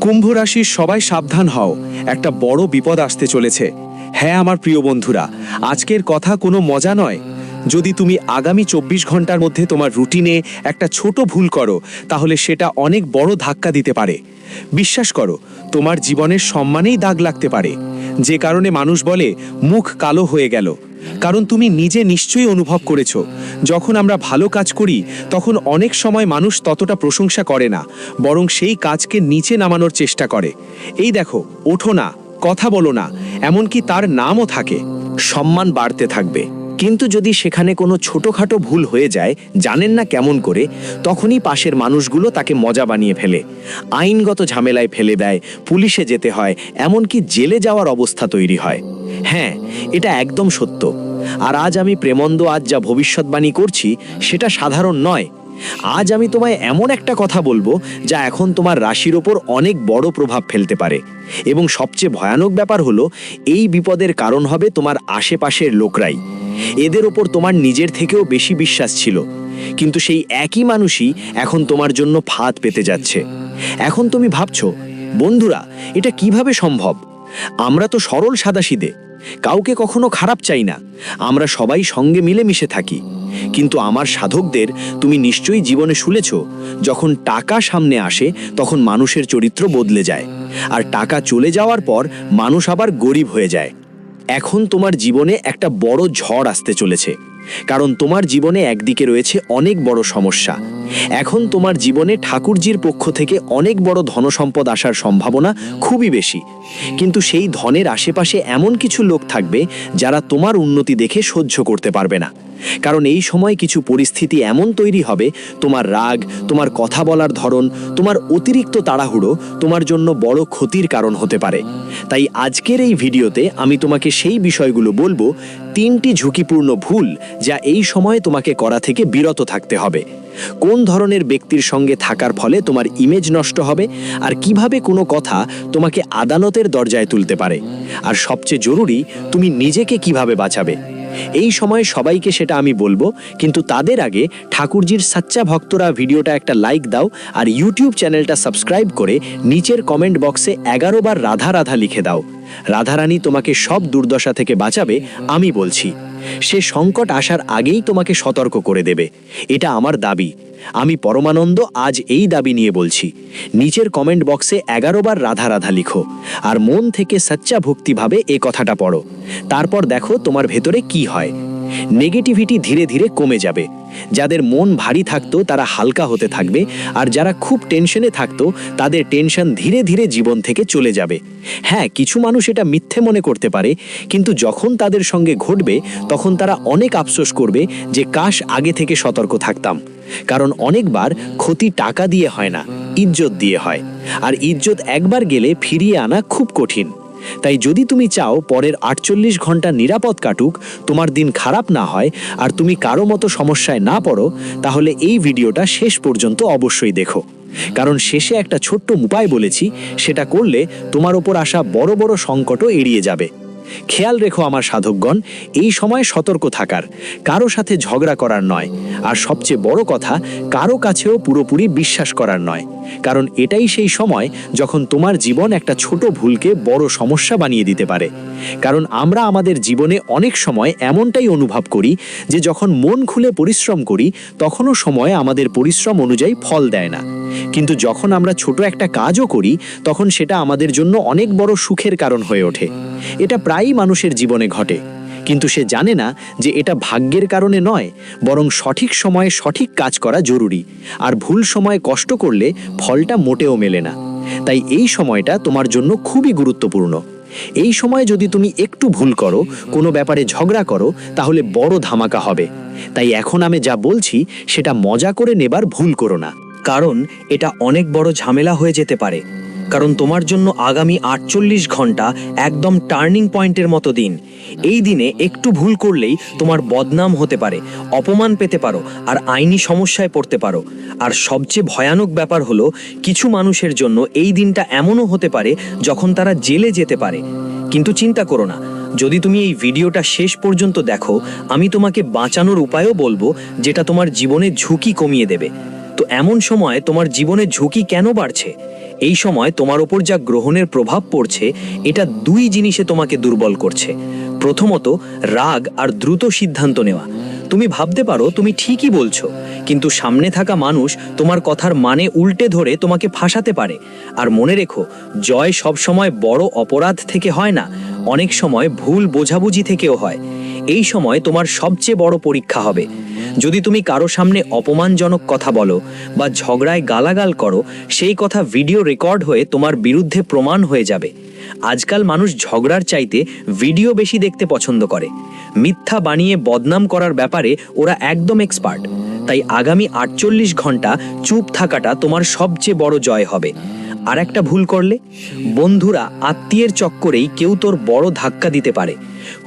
কুম্ভ রাশির সবাই সাবধান হও, একটা বড় বিপদ আসতে চলেছে। হ্যাঁ আমার প্রিয় বন্ধুরা, আজকের কথা কোনো মজা নয়। যদি তুমি আগামী 24 ঘন্টার মধ্যে তোমার রুটিনে একটা ছোট ভুল করো, তাহলে সেটা অনেক বড় ধাক্কা দিতে পারে। বিশ্বাস করো, তোমার জীবনের সম্মানেই দাগ লাগতে পারে। যে কারণে মানুষ বলে মুখ কালো হয়ে গেল। কারণ তুমি নিজে নিশ্চয়ই অনুভব করেছো, যখন আমরা ভালো কাজ করি তখন অনেক সময় মানুষ ততটা প্রশংসা করে না, বরং সেই কাজকে নিচে নামানোর চেষ্টা করে। এই দেখো, ওঠো না, কথা বলো না, এমনকি তার নামও থাকে। সম্মান বাড়তে থাকবে, কিন্তু যদি সেখানে কোনো ছোটখাটো ভুল হয়ে যায়, জানেন না কেমন করে, তখনই পাশের মানুষগুলো তাকে মজা বানিয়ে ফেলে, আইনগত ঝামেলায় ফেলে দেয়, পুলিশে যেতে হয়, এমনকি জেলে যাওয়ার অবস্থা তৈরি হয়। হ্যাঁ, এটা একদম সত্য। আর আজ আমি প্রেমন্দ আজ যা ভবিষ্যৎবাণী করছি সেটা সাধারণ নয়। আজ আমি তোমায় এমন একটা কথা বলবো যা এখন তোমার রাশির ওপর অনেক বড় প্রভাব ফেলতে পারে। এবং সবচেয়ে ভয়ানক ব্যাপার হলো, এই বিপদের কারণ হবে তোমার আশেপাশের লোকরাই। এদের ওপর তোমার নিজের থেকেও বেশি বিশ্বাস ছিল, কিন্তু সেই একই মানুষই এখন তোমার জন্য ফাঁদ পেতে যাচ্ছে। এখন তুমি ভাবছো, বন্ধুরা এটা কিভাবে সম্ভব? আমরা তো সরল সাদাসিধে, কাউকে কখনো খারাপ চাই না, আমরা সবাই সঙ্গে মিলেমিশে থাকি। কিন্তু আমার সাধকদের তুমি নিশ্চয়ই জীবনে শুনেছ, যখন টাকা সামনে আসে তখন মানুষের চরিত্র বদলে যায়, আর টাকা চলে যাওয়ার পর মানুষ আবার গরিব হয়ে যায়। এখন তোমার জীবনে একটা বড় ঝড় আসতে চলেছে, কারণ তোমার জীবনে একদিকে রয়েছে অনেক বড় সমস্যা। এখন তোমার জীবনে ঠাকুরজির পক্ষ থেকে অনেক বড় ধনসম্পদ আসার সম্ভাবনা খুবই বেশি, কিন্তু সেই ধনের আশেপাশে এমন কিছু লোক থাকবে যারা তোমার উন্নতি দেখে সহ্য করতে পারবে না। কারণ এই সময় কিছু পরিস্থিতি এমন তৈরি হবে, তোমার রাগ, তোমার কথা বলার ধরন, তোমার অতিরিক্ত তাড়াহুড়ো তোমার জন্য বড় ক্ষতির কারণ হতে পারে। তাই আজকের এই ভিডিওতে আমি তোমাকে সেই বিষয়গুলো বলবো, 3টি ঝুঁকিপূর্ণ ভুল যা এই সময়ে তোমাকে করা থেকে বিরত থাকতে হবে। কোন ধরনের ব্যক্তির সঙ্গে থাকার ফলে তোমার ইমেজ নষ্ট হবে, আর কিভাবে কোনো কথা তোমাকে আদালতের দরজায় তুলতে পারে, আর সবচেয়ে জরুরি, তুমি নিজেকে কিভাবে বাঁচাবে। এই সময় সবাইকে সেটা আমি বলবো, কিন্তু তাদের আগে ঠাকুরজির সাচ্চা ভক্তরা ভিডিওটা একটা লাইক দাও, আর ইউটিউব চ্যানেলটা সাবস্ক্রাইব করে নিচের কমেন্ট বক্সে 11 বার রাধা রাধা লিখে দাও। রাধারানী তোমাকে সব দুর্দশা থেকে বাঁচাবে, আমি বলছি। সে সংকট আসার আগেই তোমাকে সতর্ক করে দেবে, এটা আমার দাবি। আমি পরমানন্দ আজ এই দাবি নিয়ে বলছি। নিচের কমেন্ট বক্সে 11 বার রাধা রাধা লিখো, আর মন থেকে সচ্চা ভক্তিভাবে এ কথাটা পড়ো। তারপর দেখো তোমার ভেতরে কি হয়। নেগেটিভিটি ধীরে ধীরে কমে যাবে। যাদের মন ভারী থাকতো তারা হালকা হতে থাকবে, আর যারা খুব টেনশনে থাকতো তাদের টেনশন ধীরে ধীরে জীবন থেকে চলে যাবে। হ্যাঁ, কিছু মানুষ এটা মিথ্যে মনে করতে পারে, কিন্তু যখন তাদের সঙ্গে ঘটবে তখন তারা অনেক আফসোস করবে যে কাশ আগে থেকে সতর্ক থাকতাম। কারণ অনেকবার ক্ষতি টাকা দিয়ে হয় না, ইজ্জত দিয়ে হয়, আর ইজ্জত একবার গেলে ফিরিয়ে আনা খুব কঠিন। তাই যদি তুমি চাও পরের 48 ঘন্টা নিরাপদ কাটুক, তোমার দিন খারাপ না হয়, আর তুমি কারো মতো সমস্যায় না পড়ো, তাহলে এই ভিডিওটা শেষ পর্যন্ত অবশ্যই দেখো। কারণ শেষে একটা ছোট্ট উপায় বলেছি, সেটা করলে তোমার ওপর আসা বড় বড় সংকটও এড়িয়ে যাবে। খেয়াল রেখো আমার সাধকগণ, এই সময় সতর্ক থাকার, কারো সাথে ঝগড়া করার নয়, আর সবচেয়ে বড় কথা, কারো কাছেও পুরোপুরি বিশ্বাস করার নয়। কারণ এটাই সেই সময় যখন তোমার জীবন একটা ছোট ভুলকে বড় সমস্যা বানিয়ে দিতে পারে। কারণ আমরা আমাদের জীবনে অনেক সময় এমনটাই অনুভব করি যে যখন মন খুলে পরিশ্রম করি তখনও সময় আমাদের পরিশ্রম অনুযায়ী ফল দেয় না, কিন্তু যখন আমরা ছোট একটা কাজও করি তখন সেটা আমাদের জন্য অনেক বড় সুখের কারণ হয়ে ওঠে। এটা প্রায়ই মানুষের জীবনে ঘটে, কিন্তু সে জানে না যে এটা ভাগ্যের কারণে নয়, বরং সঠিক সময়ে সঠিক কাজ করা জরুরি, আর ভুল সময়ে কষ্ট করলে ফলটা মোটেও মেলে না। তাই এই সময়টা তোমার জন্য খুবই গুরুত্বপূর্ণ। এই সময় যদি তুমি একটু ভুল করো, কোনো ব্যাপারে ঝগড়া করো, তাহলে বড় ধামাকা হবে। তাই এখন আমি যা বলছি সেটা মজা করে নেবার ভুল করো না, কারণ এটা অনেক বড় ঝামেলা হয়ে যেতে পারে। কারণ তোমার জন্য আগামী 48 ঘন্টা একদম টার্নিং পয়েন্টের মতো দিন। এই দিনে একটু ভুল করলেই তোমার বদনাম হতে পারে, অপমান পেতে পারো, আর আইনি সমস্যায় পড়তে পারো। আর সবচেয়ে ভয়ানক ব্যাপার হলো, কিছু মানুষের জন্য এই দিনটা এমনও হতে পারে যখন তারা জেলে যেতে পারে। কিন্তু চিন্তা করো না, যদি তুমি এই ভিডিওটা শেষ পর্যন্ত দেখো, আমি তোমাকে বাঁচানোর উপায়ও বলবো, যেটা তোমার জীবনে ঝুঁকি কমিয়ে দেবে। তো এমন সময় তোমার জীবনে ঝুঁকি কেন বাড়ছে? এই সময় তোমার ওপর যা গ্রহণের প্রভাব পড়ছে এটা দুই জিনিসে তোমাকে দুর্বল করছে। প্রথমত, রাগ আর দ্রুত সিদ্ধান্ত নেওয়া। তুমি ভাবতে পারো তুমি ঠিকই বলছো, কিন্তু সামনে থাকা মানুষ তোমার কথার মানে উল্টে ধরে তোমাকে ফাঁসাতে পারে। আর মনে রেখো, জয় সবসময় বড় অপরাধ থেকে হয় না, অনেক সময় ভুল বোঝাবুঝি থেকেও হয়। এই সময় তোমার সবচেয়ে বড় পরীক্ষা হবে। যদি তুমি কারো সামনে অপমানজনক কথা বলো বা ঝগড়ায় গালাগাল করো, সেই কথা ভিডিও রেকর্ড হয়ে তোমার বিরুদ্ধে প্রমাণ হয়ে যাবে। আজকাল মানুষ ঝগড়ার চাইতে ভিডিও বেশি দেখতে পছন্দ করে। মিথ্যা বানিয়ে বদনাম করার ব্যাপারে ওরা একদম এক্সপার্ট। তাই আগামী 48 ঘন্টা চুপ থাকাটা তোমার সবচেয়ে বড় জয় হবে। আর একটা ভুল করলে, বন্ধুরা আত্মীয়ের চক্করেই কেউ তোর বড় ধাক্কা দিতে পারে।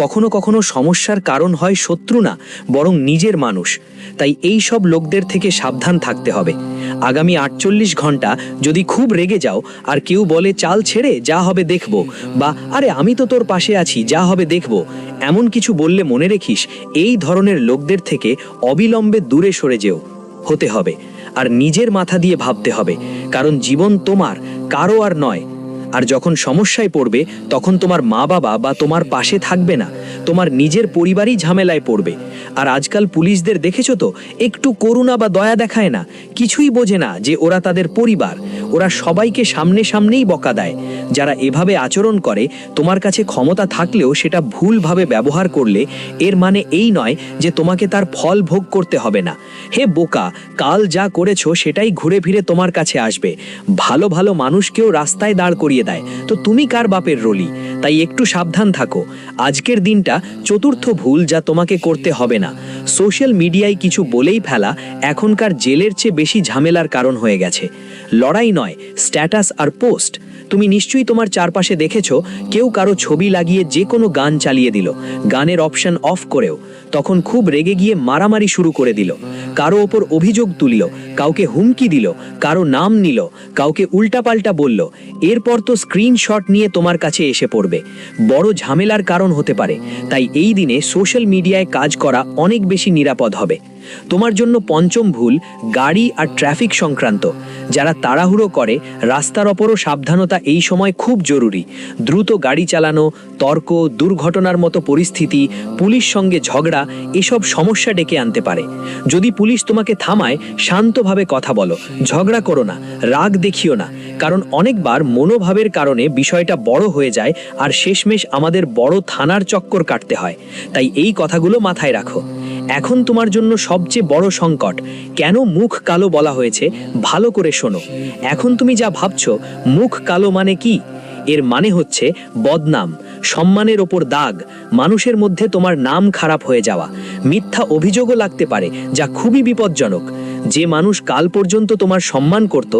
কখনো কখনো সমস্যার কারণ হয় শত্রু না, বরং নিজের মানুষ। তাই এই সব লোকদের থেকে সাবধান থাকতে হবে। আগামী 48 ঘন্টা যদি খুব রেগে যাও আর কেউ বলে চাল ছেড়ে যা হবে দেখব, বা আরে আমি তো তোর পাশে আছি যা হবে দেখব, এমন কিছু বললে মনে রেখিস এই ধরনের লোকদের থেকে অবিলম্বে দূরে সরে যেও হতে হবে। আর নিজের মাথা দিয়ে ভাবতে হবে, কারণ জীবন তোমার, কারো আর নয়। আর যখন সমস্যায় পড়বে তখন তোমার মা বাবা বা তোমার পাশে থাকবে না, তোমার নিজের পরিবারই ঝামেলায় পড়বে। আর আজকাল পুলিশদের দেখেছো তো, একটু করুণা বা দয়া দেখায় না, কিছুই বোঝে না যে ওরা তাদের পরিবার। ওরা সবাইকে সামনেই বকা দেয়। যারা এভাবে আচরণ করে, তোমার কাছে ক্ষমতা থাকলেও সেটা ভুলভাবে ব্যবহার করলে এর মানে এই নয় যে তোমাকে তার ফল ভোগ করতে হবে না। হে বোকা, কাল যা করেছো সেটাই ঘুরে ফিরে তোমার কাছে আসবে। ভালো ভালো মানুষকেও রাস্তায় দাঁড় করিয়ে দেয়, তো তুমি কার বাপের রলি? তাই একটু সাবধান থাকো। আজকের দিনটা চতুর্থ ভুল যা তোমাকে করতে হবে না। সোশ্যাল মিডিয়ায় কিছু বলেই ফেলা এখনকার জেলের চেয়ে বেশি ঝামেলার কারণ হয়ে গেছে। লড়াই নয়, স্ট্যাটাস আর পোস্ট। তুমি নিশ্চয়ই তোমার চারপাশে দেখেছো, কেউ কারো ছবি লাগিয়ে যে কোনো গান চালিয়ে দিল, গানের অপশন অফ করেও। তখন খুব রেগে গিয়ে মারামারি শুরু করে দিল, কারো ওপর অভিযোগ তুলল, কাউকে হুমকি দিল, কারো নাম নিল, কাউকে উল্টাপাল্টা বলল। এরপর তো স্ক্রিনশট নিয়ে তোমার কাছে এসে পড়বে। বড় ঝামেলার কারণ হতে পারে। তাই এই দিনে সোশ্যাল মিডিয়ায় কাজ করা অনেক বেশি নিরাপদ হবে। তোমার জন্য পঞ্চম ভুল, গাড়ি আর ট্রাফিক সংক্রান্ত। যারা তাড়াহুড়ো করে, রাস্তার ওপরও সাবধানতা এই সময় খুব জরুরি। দ্রুত গাড়ি চালানো, তর্ক, দুর্ঘটনার মতো পরিস্থিতি, পুলিশ সঙ্গে ঝগড়া, এসব সমস্যা ডেকে আনতে পারে। যদি পুলিশ তোমাকে থামায়, শান্তভাবে কথা বলো, ঝগড়া করো না, রাগ দেখিও না। কারণ অনেকবার মনোভাবের কারণে বিষয়টা বড় হয়ে যায় আর শেষমেশ আমাদের বড় থানার চক্কর কাটতে হয়। তাই এই কথাগুলো মাথায় রাখো। এখন তোমার জন্য সবচেয়ে বড় সংকট, কেন মুখ কালো বলা হয়েছে ভালো করে শোনো। এখন তুমি যা ভাবছো মুখ কালো মানে কি, এর মানে হচ্ছে বদনাম, সম্মানের ওপর দাগ, মানুষের মধ্যে তোমার নাম খারাপ হয়ে যাওয়া। মিথ্যা অভিযোগও লাগতে পারে, যা খুবই বিপজ্জনক। যে মানুষ কাল পর্যন্ত তোমার সম্মান করত,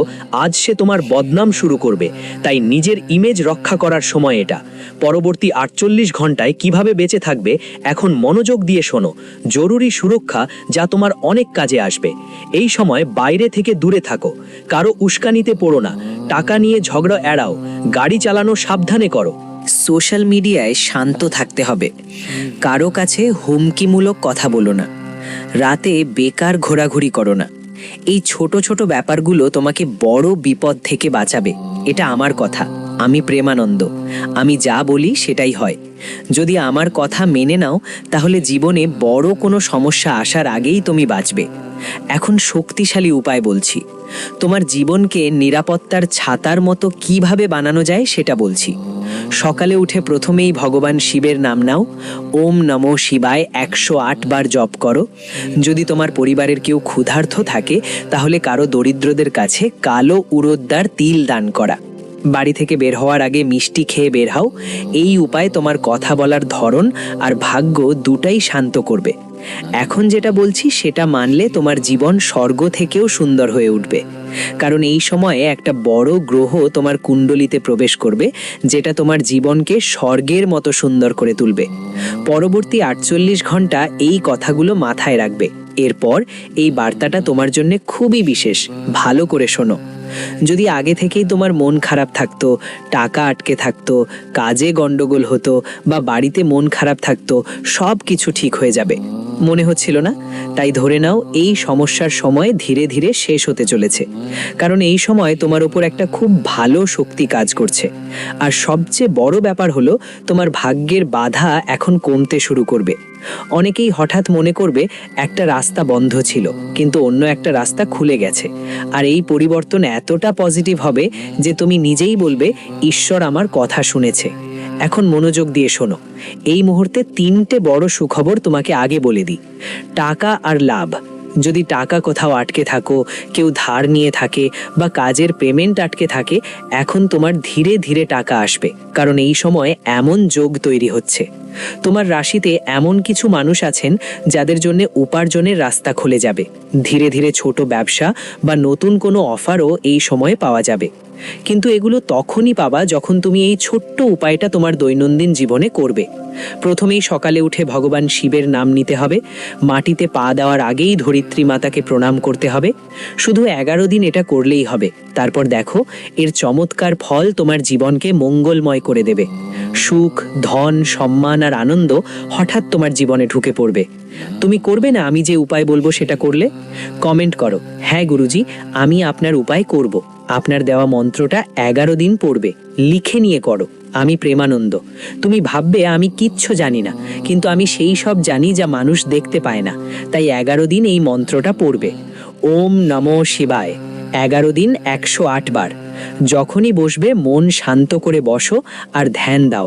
আজ সে তোমার বদনাম শুরু করবে। তাই নিজের ইমেজ রক্ষা করার সময় এটা। পরবর্তী 48 ঘন্টায় কিভাবে বেঁচে থাকবে এখন মনোযোগ দিয়ে শোনো। জরুরি সুরক্ষা, যা তোমার অনেক কাজে আসবে। এই সময় বাইরে থেকে দূরে থাকো, কারো উস্কানিতে পড়ো না, টাকা নিয়ে ঝগড়া এড়াও, গাড়ি চালানো সাবধানে করো। সোশ্যাল মিডিয়ায় শান্ত থাকতে হবে। কারো কাছে হুমকিমূলক কথা বলো না, রাতে বেকার ঘোরাঘুরি করো না। এই ছোট ছোট ব্যাপারগুলো তোমাকে বড় বিপদ থেকে বাঁচাবে। এটা আমার কথা, আমি প্রেমানন্দ। আমি যা বলি সেটাই হয়। যদি আমার কথা মেনে নাও, তাহলে জীবনে বড় কোনো সমস্যা আসার আগেই তুমি বাঁচবে। এখন শক্তিশালী উপায় বলছি। তোমার জীবনকে নিরাপত্তার ছাতার মতো কিভাবে বানানো যায় সেটা বলছি। সকালে উঠে প্রথমেই ভগবান শিবের নাম নাও। ওম নমো শিবায় 108 বার জপ করো। যদি তোমার পরিবারের কেউ ক্ষুধার্ত থাকে, তাহলে কারো দরিদ্রদের কাছে কালো উড়োদ্দার তিল দান করা। বাড়ি থেকে বের হওয়ার আগে মিষ্টি খেয়ে বের হও। এই উপায় তোমার কথা বলার ধরন আর ভাগ্য দুটাই শান্ত করবে। এখন যেটা বলছি সেটা মানলে তোমার জীবন স্বর্গ থেকেও সুন্দর হয়ে উঠবে। কারণ এই সময়ে একটা বড় গ্রহ তোমার কুণ্ডলিতে প্রবেশ করবে, যেটা তোমার জীবনকে স্বর্গের মতো সুন্দর করে তুলবে। পরবর্তী 48 ঘন্টা এই কথাগুলো মাথায় রাখবে। এরপর এই বার্তাটা তোমার জন্য খুবই বিশেষ, ভালো করে শোনো। যদি আগে থেকেই তোমার মন খারাপ থাকতো, টাকা আটকে থাকতো, কাজে গন্ডগোল হতো বা বাড়িতে মন খারাপ থাকতো, সব কিছু ঠিক হয়ে যাবে মনে হচ্ছিল না? তাই ধরে নাও এই সমস্যার সময় ধীরে ধীরে শেষ হতে চলেছে, কারণ এই সময় তোমার উপর একটা খুব ভালো শক্তি কাজ করছে। আর সবচেয়ে বড় ব্যাপার হলো তোমার ভাগ্যের বাধা এখন কমতে শুরু করবে। অনেকেই হঠাৎ মনে করবে একটা রাস্তা বন্ধ ছিল, কিন্তু অন্য একটা রাস্তা খুলে গেছে। আর এই পরিবর্তন এতটা পজিটিভ হবে যে তুমি নিজেই বলবে, ঈশ্বর আমার কথা শুনেছে। এখন মনোযোগ দিয়ে শোনো। এই মুহূর্তে 3টে বড় সুখবর তোমাকে আগে বলে দিই। টাকা আর লাভ। যদি টাকা কোথাও আটকে থাকো, কেউ ধার নিয়ে থাকে বা কাজের পেমেন্ট আটকে থাকে, এখন তোমার ধীরে ধীরে টাকা আসবে, কারণ এই সময় এমন যোগ তৈরি হচ্ছে। তোমার রাশিতে এমন কিছু মানুষ আছেন যাদের জন্য উপার্জনের রাস্তা খুলে যাবে। ধীরে ধীরে ছোট ব্যবসা বা নতুন কোনো অফারও এই সময়ে পাওয়া যাবে। কিন্তু এগুলো তখনই পাবা যখন তুমি এই ছোট্ট উপায়টা তোমার দৈনন্দিন জীবনে করবে। প্রথমেই সকালে উঠে ভগবান শিবের নাম নিতে হবে। মাটিতে পা দেওয়ার আগেই ধরিত্রী মাতাকে প্রণাম করতে হবে। শুধু 11 দিন এটা করলেই হবে। তারপর দেখো, এর চমৎকার ফল তোমার জীবনকে মঙ্গলময় করে দেবে। সুখ, ধন, সম্মান আর আনন্দ হঠাৎ তোমার জীবনে ঢুকে পড়বে। তুমি করবে না আমি যে উপায় বলবো সেটা করলে? কমেন্ট করো, হ্যাঁ গুরুজি, আমি আপনার উপায় করব। আপনার দেওয়া মন্ত্রটা 11 দিন পড়বে, লিখে নিয়ে করো। আমি প্রেমানন্দ। তুমি ভাববে আমি কিচ্ছু জানি না, কিন্তু আমি সেই সব জানি যা মানুষ দেখতে পায় না। তাই 11 দিন এই মন্ত্রটা পড়বে। ওম নমো শিবায়। 11 দিন 108 বার। যখনই বসবে মন শান্ত করে বসো আর ধ্যান দাও।